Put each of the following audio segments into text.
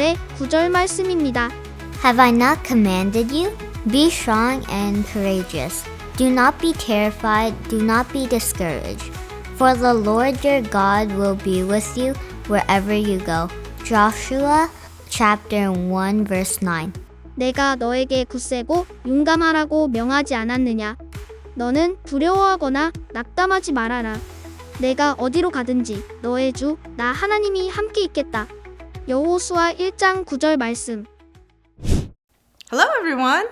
오늘의 구절 말씀입니다. Have I not commanded you? Be strong and courageous. Do not be terrified, do not be discouraged. For the Lord your God will be with you wherever you go. Joshua chapter 1 verse 9. 내가 너에게 굳세고 용감하라고 명하지 않았느냐? 너는 두려워하거나 낙담하지 말아라. 내가 어디로 가든지 너의 주 나 하나님이 함께 있겠다. 여호수아 1장 9절 말씀. Hello, everyone.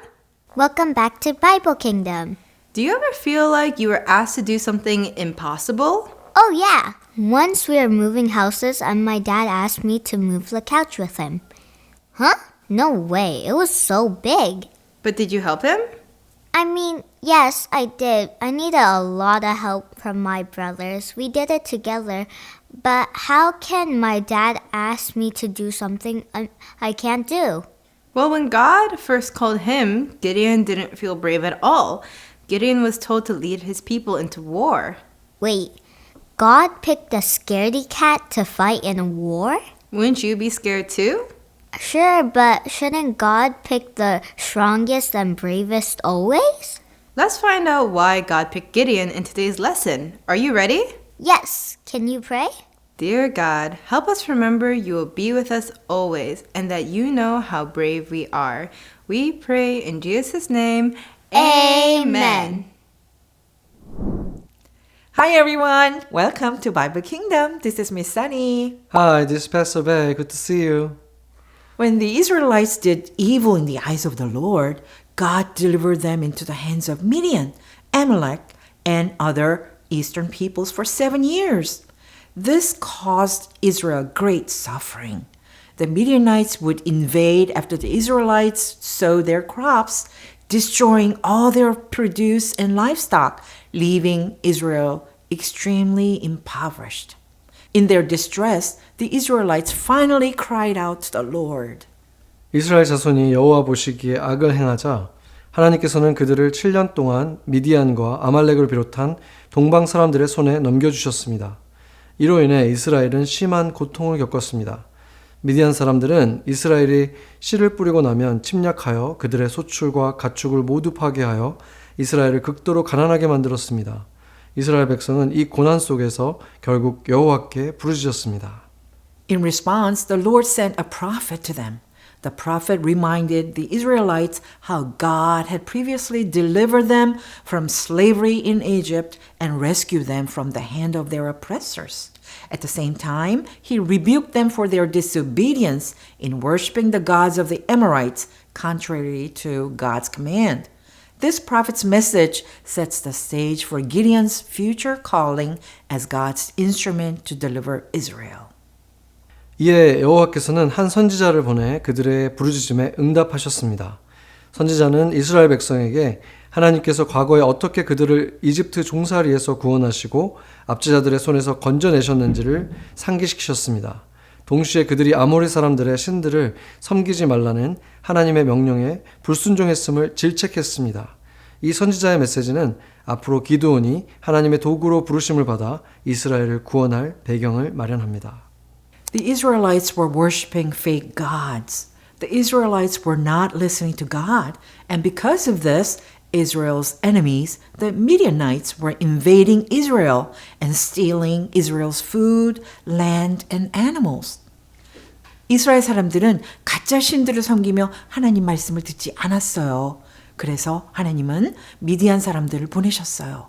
Welcome back to Bible Kingdom. Do you ever feel like you were asked to do something impossible? Oh yeah! Once we were moving houses and my dad asked me to move the couch with him. Huh? No way, it was so big. But did you help him? I mean, yes, I did. I needed a lot of help from my brothers. We did it together. But how can my dad ask me to do something I can't do? Well, when God first called him, Gideon didn't feel brave at all. Gideon was told to lead his people into war. Wait, God picked a scaredy cat to fight in a war? Wouldn't you be scared too? Sure, but shouldn't God pick the strongest and bravest always? Let's find out why God picked Gideon in today's lesson. Are you ready? Yes. Can you pray? Dear God, help us remember you will be with us always and that you know how brave we are. We pray in Jesus' name. Amen. Hi everyone! Welcome to Bible Kingdom. This is Miss Sunny. Hi, this is Pastor Bay. Good to see you. When the Israelites did evil in the eyes of the Lord, God delivered them into the hands of Midian, Amalek, and other eastern peoples for 7 years. This caused Israel great suffering. The Midianites would invade after the Israelites sowed their crops, destroying all their produce and livestock, leaving Israel extremely impoverished. In their distress, the Israelites finally cried out to the Lord. 이스라엘 자손이 여호와 보시기에 악을 행하자 하나님께서는 그들을 7년 동안 미디안과 아말렉을 비롯한 동방 사람들의 손에 넘겨주셨습니다. 이로 인해 이스라엘은 심한 고통을 겪었습니다. 미디안 사람들은 이스라엘이 씨를 뿌리고 나면 침략하여 그들의 소출과 가축을 모두 파괴하여 이스라엘을 극도로 가난하게 만들었습니다. 이스라엘 백성은 이 고난 속에서 결국 여호와께 부르짖었습니다. In response, the Lord sent a prophet to them. The prophet reminded the Israelites how God had previously delivered them from slavery in Egypt and rescued them from the hand of their oppressors. At the same time, he rebuked them for their disobedience in worshiping the gods of the Amorites, contrary to God's command. This prophet's message sets the stage for Gideon's future calling as God's instrument to deliver Israel. 이에 여호와께서는 한 선지자를 보내 그들의 부르짖음에 응답하셨습니다. 선지자는 이스라엘 백성에게 하나님께서 과거에 어떻게 그들을 이집트 종살이에서 구원하시고 압제자들의 손에서 건져내셨는지를 상기시키셨습니다. 동시에 그들이 아모리 사람들의 신들을 섬기지 말라는 하나님의 명령에 불순종했음을 질책했습니다. 이 선지자의 메시지는 앞으로 기드온이 하나님의 도구로 부르심을 받아 이스라엘을 구원할 배경을 마련합니다. The Israelites were worshiping fake gods. The Israelites were not listening to God, and because of this, Israel's enemies, the Midianites, were invading Israel and stealing Israel's food, land, and animals. 이스라엘 사람들은 가짜 신들을 섬기며 하나님 말씀을 듣지 않았어요. 그래서 하나님은 미디안 사람들을 보내셨어요.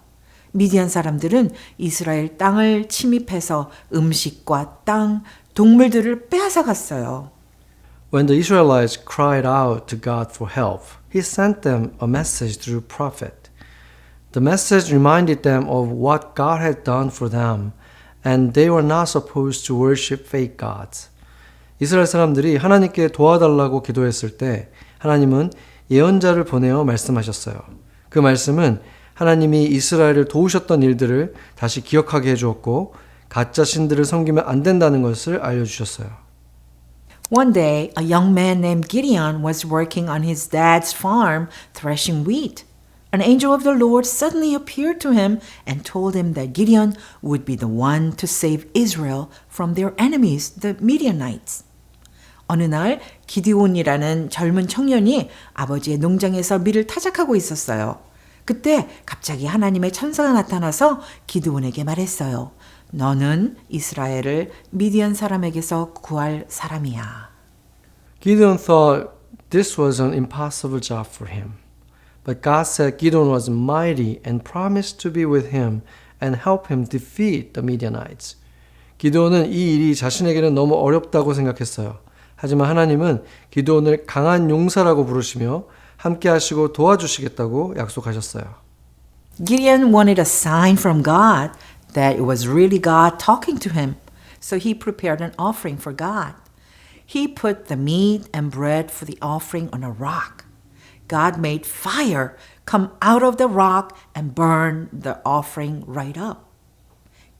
미디안 사람들은 이스라엘 땅을 침입해서 음식과 땅, 동물들을 빼앗아갔어요. When the Israelites cried out to God for help, He sent them a message through prophet. The message reminded them of what God had done for them, and they were not supposed to worship fake gods. 이스라엘 사람들이 하나님께 도와달라고 기도했을 때 하나님은 예언자를 보내어 말씀하셨어요. 그 말씀은 하나님이 이스라엘을 도우셨던 일들을 다시 기억하게 해주었고 가짜 신들을 섬기면 안 된다는 것을 알려주셨어요. One day, a young man named Gideon was working on his dad's farm threshing wheat. An angel of the Lord suddenly appeared to him and told him that Gideon would be the one to save Israel from their enemies, the Midianites. 어느 날 기드온이라는 젊은 청년이 아버지의 농장에서 밀을 타작하고 있었어요. 그때 갑자기 하나님의 천사가 나타나서 기드온에게 말했어요. 너는 이스라엘을 미디안 사람에게서 구할 사람이야. Gideon thought this was an impossible job for him. But God said Gideon was mighty and promised to be with him and help him defeat the Midianites. 기드온은 이 일이 자신에게는 너무 어렵다고 생각했어요. 하지만 하나님은 기드온을 강한 용사라고 부르시며 함께 하시고 도와주시겠다고 약속하셨어요. Gideon wanted a sign from God that it was really God talking to him. So he prepared an offering for God. He put the meat and bread for the offering on a rock. God made fire come out of the rock and burn the offering right up.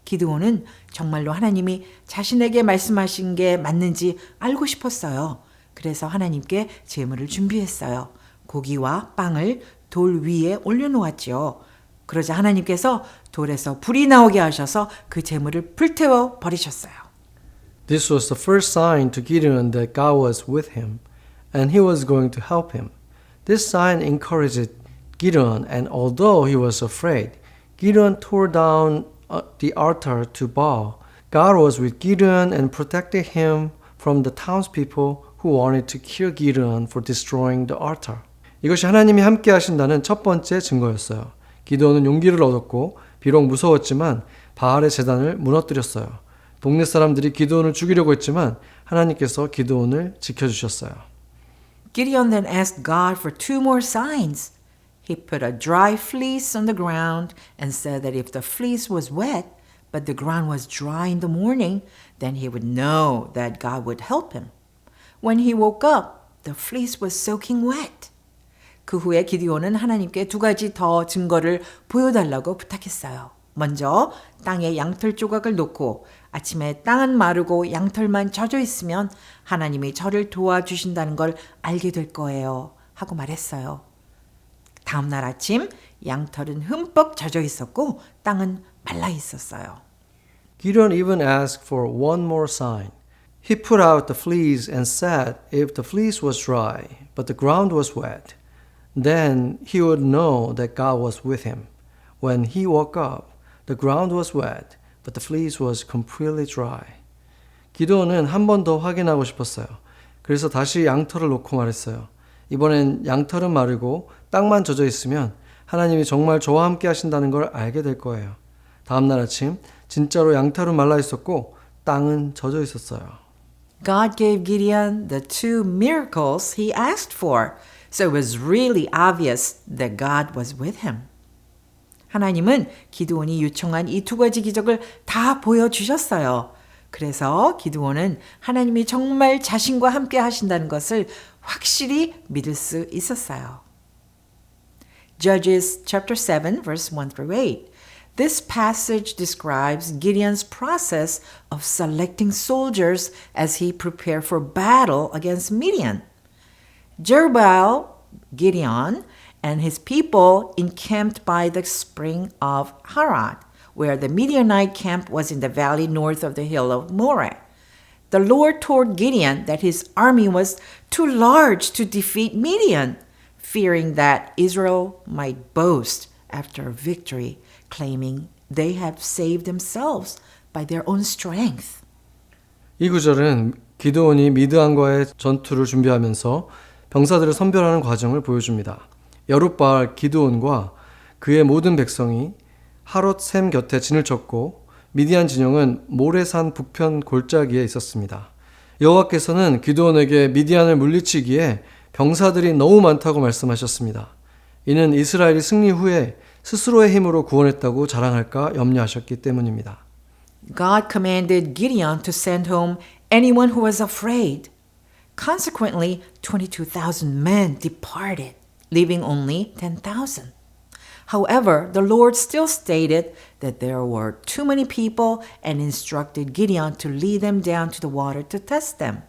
기드온은 정말로 하나님이 자신에게 말씀하신 게 맞는지 알고 싶었어요. 그래서 하나님께 제물을 준비했어요. 고기와 빵을 돌 위에 올려놓았죠. 그러자 하나님께서 돌에서 불이 나오게 하셔서 그 제물을 불태워 버리셨어요. This was the first sign to Gideon that God was with him and he was going to help him. This sign encouraged Gideon, and although he was afraid, Gideon tore down the altar to Baal. God was with Gideon and protected him from the townspeople who wanted to kill Gideon for destroying the altar. 이것이 하나님이 함께 하신다는 첫 번째 증거였어요. 기드온은 용기를 얻었고 비록 무서웠지만 바알의 제단을 무너뜨렸어요. 동네 사람들이 기드온을 죽이려고 했지만 하나님께서 기드온을 지켜주셨어요. Gideon then asked God for two more signs. He put a dry fleece on the ground and said that if the fleece was wet, but the ground was dry in the morning, then he would know that God would help him. When he woke up, the fleece was soaking wet. 그 후에 기드온은 하나님께 두 가지 더 증거를 보여달라고 부탁했어요. 먼저 땅에 양털 조각을 놓고 아침에 땅은 마르고 양털만 젖어 있으면 하나님이 저를 도와주신다는 걸 알게 될 거예요 하고 말했어요. 다음 날 아침 양털은 흠뻑 젖어 있었고 땅은 말라 있었어요. Gideon even asked for one more sign. He put out the fleece and said if the fleece was dry, but the ground was wet, then he would know that God was with him. When he woke up, the ground was wet, but the fleece was completely dry. 기드온은 한 번 더 확인하고 싶었어요. 그래서 다시 양털을 놓고 말했어요. 이번엔 양털은 마르고 땅만 젖어 있으면 하나님이 정말 저와 함께 하신다는 걸 알게 될 거예요. 다음 날 아침 진짜로 양털은 말라 있었고 땅은 젖어 있었어요. God gave Gideon the two miracles he asked for, so it was really obvious that God was with him. 하나님은 기드온이 요청한 이 두 가지 기적을 다 보여주셨어요. 그래서 기드온은 하나님이 정말 자신과 함께 하신다는 것을 확실히 믿을 수 있었어요. Judges chapter 7 verse 1 through 8. This passage describes Gideon's process of selecting soldiers as he prepared for battle against Midian. Jerubbaal, Gideon, and his people encamped by the spring of Harod, where the Midianite camp was in the valley north of the hill of Moreh. The Lord told Gideon that his army was too large to defeat Midian, fearing that Israel might boast after a victory, claiming they have saved themselves by their own strength. 이 구절은 기드온이 미드안과의 전투를 준비하면서 병사들을 선별하는 과정을 보여줍니다. 여룻바알 기드온과 그의 모든 백성이 하롯샘 곁에 진을 쳤고 미디안 진영은 모레산 북편 골짜기에 있었습니다. 여호와께서는 기드온에게 미디안을 물리치기에 병사들이 너무 많다고 말씀하셨습니다. 이는 이스라엘이 승리 후에 스스로의 힘으로 구원했다고 자랑할까 염려하셨기 때문입니다. God commanded Gideon to send home anyone who was afraid. Consequently, 22,000 men departed, leaving only 10,000. However, the Lord still stated that there were too many people and instructed Gideon to lead them down to the water to test them.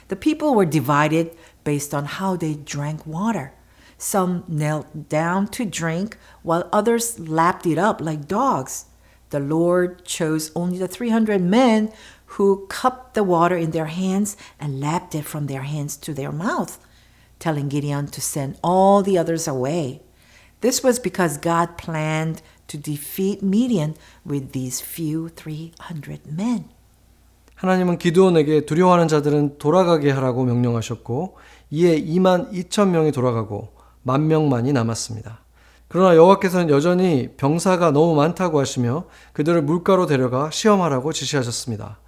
The people were divided based on how they drank water. Some knelt down to drink, while others lapped it up like dogs. The Lord chose only the 300 men who cupped the water in their hands and lapped it from their hands to their mouth, telling Gideon to send all the others away. This was because God planned to defeat Midian with these few 300 men. 하나님은 기드온에게 두려워하는 자들은 돌아가게 하라고 명령하셨고 이에 2만 2천 명이 돌아가고 10,000명만이 남았습니다. 그러나 여호와께서는 여전히 병사가 너무 많다고 하시며 그들을 물가로 데려가 시험하라고 지시하셨습니다.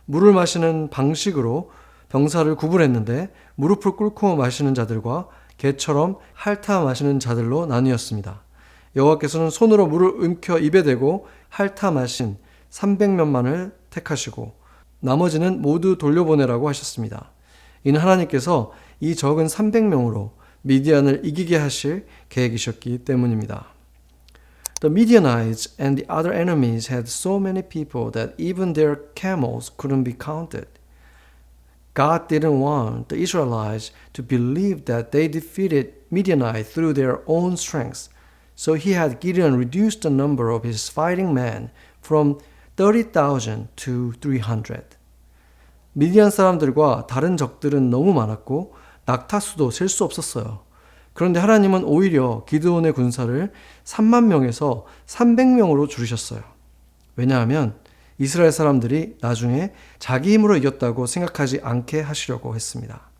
물을 마시는 방식으로 병사를 구분했는데 무릎을 꿇고 마시는 자들과 개처럼 핥아 마시는 자들로 나뉘었습니다. 여호와께서는 손으로 물을 움켜 입에 대고 핥아 마신 300명만을 택하시고 나머지는 모두 돌려보내라고 하셨습니다. 이는 하나님께서 이 적은 300명으로 미디안을 이기게 하실 계획이셨기 때문입니다. The Midianites and the other enemies had so many people that even their camels couldn't be counted. God didn't want the Israelites to believe that they defeated Midianites through their own strength. So he had Gideon reduce the number of his fighting men from 30,000 to 300. 미디안 사람들과 다른 적들은 너무 많았고 낙타수도 셀 수 없었어요. 그런데 하나님은 오히려 기드온의 군사를 3만 명에서 300명으로 줄이셨어요. 왜냐하면 이스라엘 사람들이 나중에 자기 힘으로 이겼다고 생각하지 않게 하시려고 했습니다.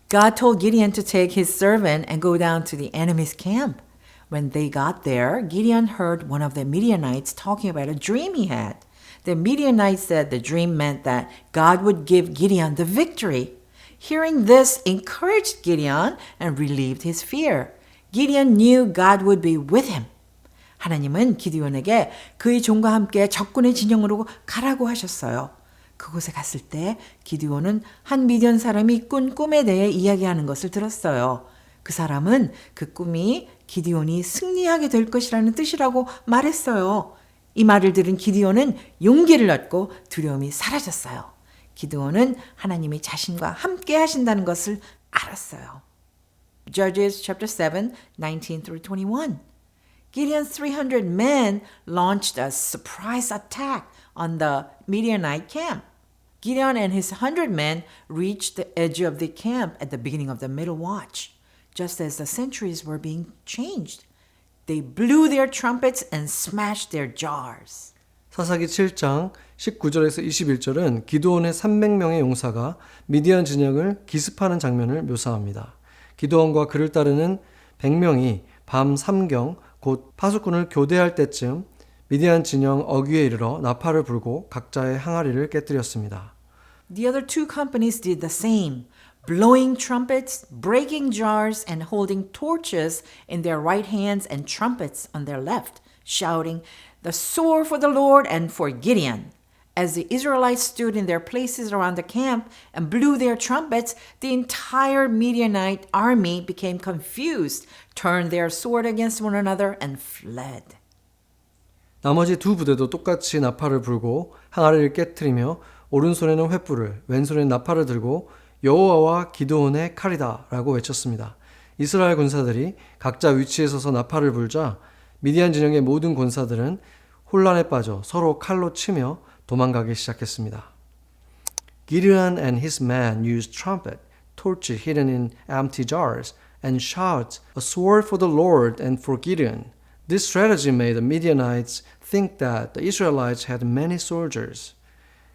God told Gideon to take his servant and go down to the enemy's camp. When they got there, Gideon heard one of the Midianites talking about a dream he had. The Midianites said the dream meant that God would give Gideon the victory. Hearing this encouraged Gideon and relieved his fear. Gideon knew God would be with him. 하나님은 기드온에게 그의 종과 함께 적군의 진영으로 가라고 하셨어요. 그곳에 갔을 때 기드온은 한 미디안 사람이 꾼 꿈에 대해 이야기하는 것을 들었어요. 그 사람은 그 꿈이 기드온이 승리하게 될 것이라는 뜻이라고 말했어요. 이 말을 들은 기드온은 용기를 얻고 두려움이 사라졌어요. 기드온은 하나님이 자신과 함께 하신다는 것을 알았어요. Judges chapter 7, 19 through 21. Gideon's 300 men launched a surprise attack on the Midianite camp. Gideon and his 100 men reached the edge of the camp at the beginning of the middle watch, just as the sentries were being changed. They blew their trumpets and smashed their jars. 사사기 7장 19절에서 21절은 기드온의 300명의 용사가 미디안 진영을 기습하는 장면을 묘사합니다. 기드온과 그를 따르는 100명이 밤 3경 곧 파수꾼을 교대할 때쯤 미디안 진영 어귀에 이르러 나팔을 불고 각자의 항아리를 깨뜨렸습니다. The other two companies did the same, blowing trumpets, breaking jars, and holding torches in their right hands and trumpets on their left, shouting, "The sword for the Lord and for Gideon." As the Israelites stood in their places around the camp and blew their trumpets, the entire Midianite army became confused, turned their sword against one another, and fled. 나머지 두 부대도 똑같이 나팔을 불고 항아리를 깨뜨리며 오른손에는 횃불을 왼손에는 나팔을 들고 여호와와 기드온의 칼이다 라고 외쳤습니다. 이스라엘 군사들이 각자 위치에 서서 나팔을 불자 미디안 진영의 모든 군사들은 혼란에 빠져 서로 칼로 치며 도망가기 시작했습니다. Gideon and his men used trumpet, torches hidden in empty jars, and shouts, "A sword for the Lord and for Gideon." This strategy made the Midianites think that the Israelites had many soldiers.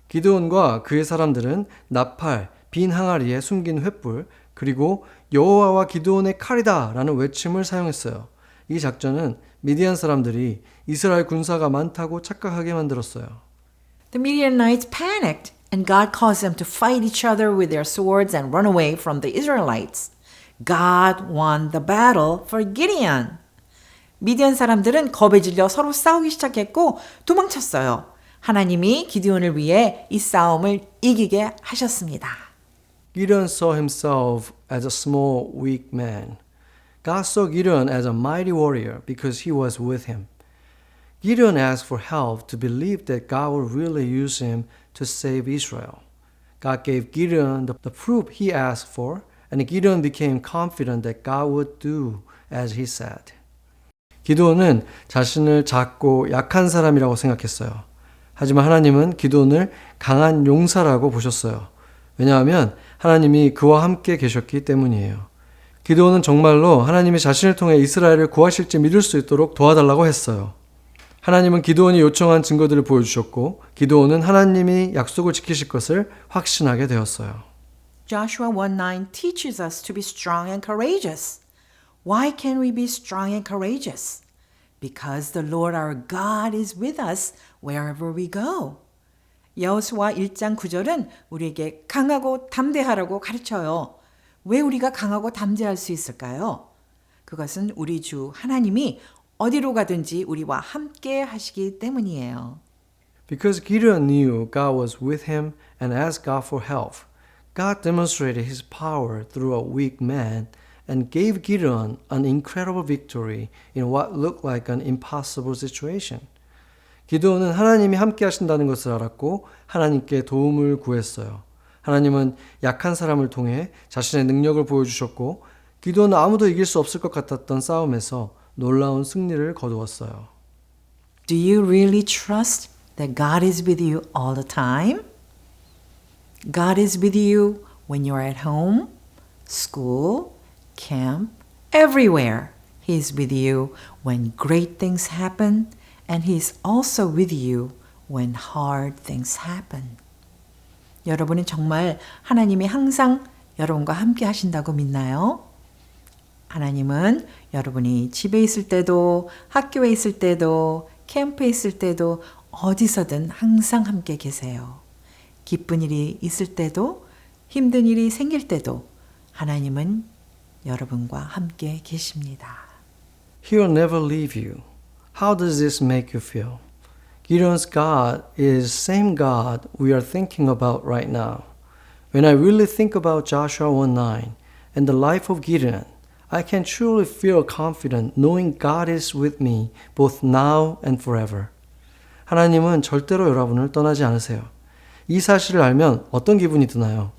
기드온과 그의 사람들은 나팔, 빈 항아리에 숨긴 횃불, 그리고 여호와와 기드온의 칼이다 라는 외침을 사용했어요. 이 작전은 미디안 사람들이 이스라엘 군사가 많다고 착각하게 만들었어요. The Midianites panicked, and God caused them to fight each other with their swords and run away from the Israelites. God won the battle for Gideon. 미디안 사람들은 겁에 질려 서로 싸우기 시작했고 도망쳤어요. 하나님이 기드온을 위해 이 싸움을 이기게 하셨습니다. Gideon saw himself as a small, weak man. God saw Gideon as a mighty warrior because he was with him. Gideon asked for help to believe that God would really use him to save Israel. God gave Gideon the proof he asked for, and Gideon became confident that God would do as he said. 기드온은 자신을 작고 약한 사람이라고 생각했어요. 하지만 하나님은 기드온을 강한 용사라고 보셨어요. 왜냐하면 하나님이 그와 함께 계셨기 때문이에요. 기드온은 정말로 하나님이 자신을 통해 이스라엘을 구하실지 믿을 수 있도록 도와달라고 했어요. 하나님은 기드온이 요청한 증거들을 보여주셨고 기드온은 하나님이 약속을 지키실 것을 확신하게 되었어요. Joshua 1:9 teaches us to be strong and courageous. Why can we be strong and courageous? Because the Lord our God is with us wherever we go. 여호수아 1장 9절은 우리에게 강하고 담대하라고 가르쳐요. 왜 우리가 강하고 담대할 수 있을까요? 그것은 우리 주 하나님이 어디로 가든지 우리와 함께 하시기 때문이에요. Because Gideon knew God was with him and asked God for help, God demonstrated his power through a weak man and gave Gideon an incredible victory in what looked like an impossible situation. 기드온은 하나님이 함께 하신다는 것을 알았고 하나님께 도움을 구했어요. 하나님은 약한 사람을 통해 자신의 능력을 보여주셨고 기드온은 아무도 이길 수 없을 것 같았던 싸움에서 놀라운 승리를 거두었어요. Do you really trust that God is with you all the time? God is with you when you're at home, school, camp, everywhere. He is with you when great things happen, and He is also with you when hard things happen. 여러분은 정말 하나님이 항상 여러분과 함께 하신다고 믿나요? 하나님은 여러분이 집에 있을 때도, 학교에 있을 때도, 캠프에 있을 때도 어디서든 항상 함께 계세요. 기쁜 일이 있을 때도, 힘든 일이 생길 때도 하나님은 여러분과 함께 계십니다. He will never leave you. How does this make you feel? Gideon's God is same God we are thinking about right now. When I really think about Joshua 1:9 and the life of Gideon, I can truly feel confident knowing God is with me both now and forever. 하나님은 절대로 여러분을 떠나지 않으세요. 이 사실을 알면 어떤 기분이 드나요?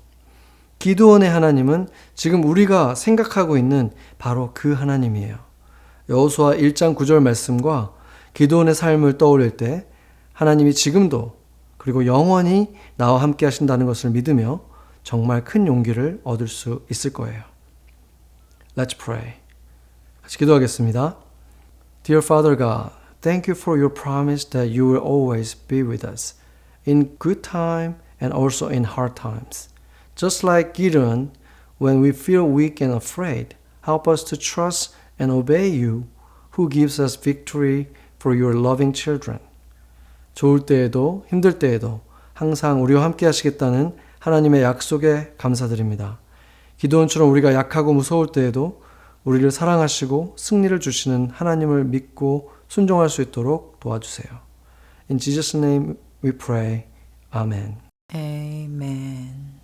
기드온의 하나님은 지금 우리가 생각하고 있는 바로 그 하나님이에요. 여호수아 1장 9절 말씀과 기드온의 삶을 떠올릴 때 하나님이 지금도 그리고 영원히 나와 함께 하신다는 것을 믿으며 정말 큰 용기를 얻을 수 있을 거예요. Let's pray. 같이 기도하겠습니다. Dear Father God, thank you for your promise that you will always be with us in good time and also in hard times. Just like Gideon, when we feel weak and afraid, help us to trust and obey you who gives us victory for your loving children. 좋을 때에도 힘들 때에도 항상 우리와 함께 하시겠다는 하나님의 약속에 감사드립니다. 기드온처럼 우리가 약하고 무서울 때에도 우리를 사랑하시고 승리를 주시는 하나님을 믿고 순종할 수 있도록 도와주세요. In Jesus' name we pray. Amen. Amen.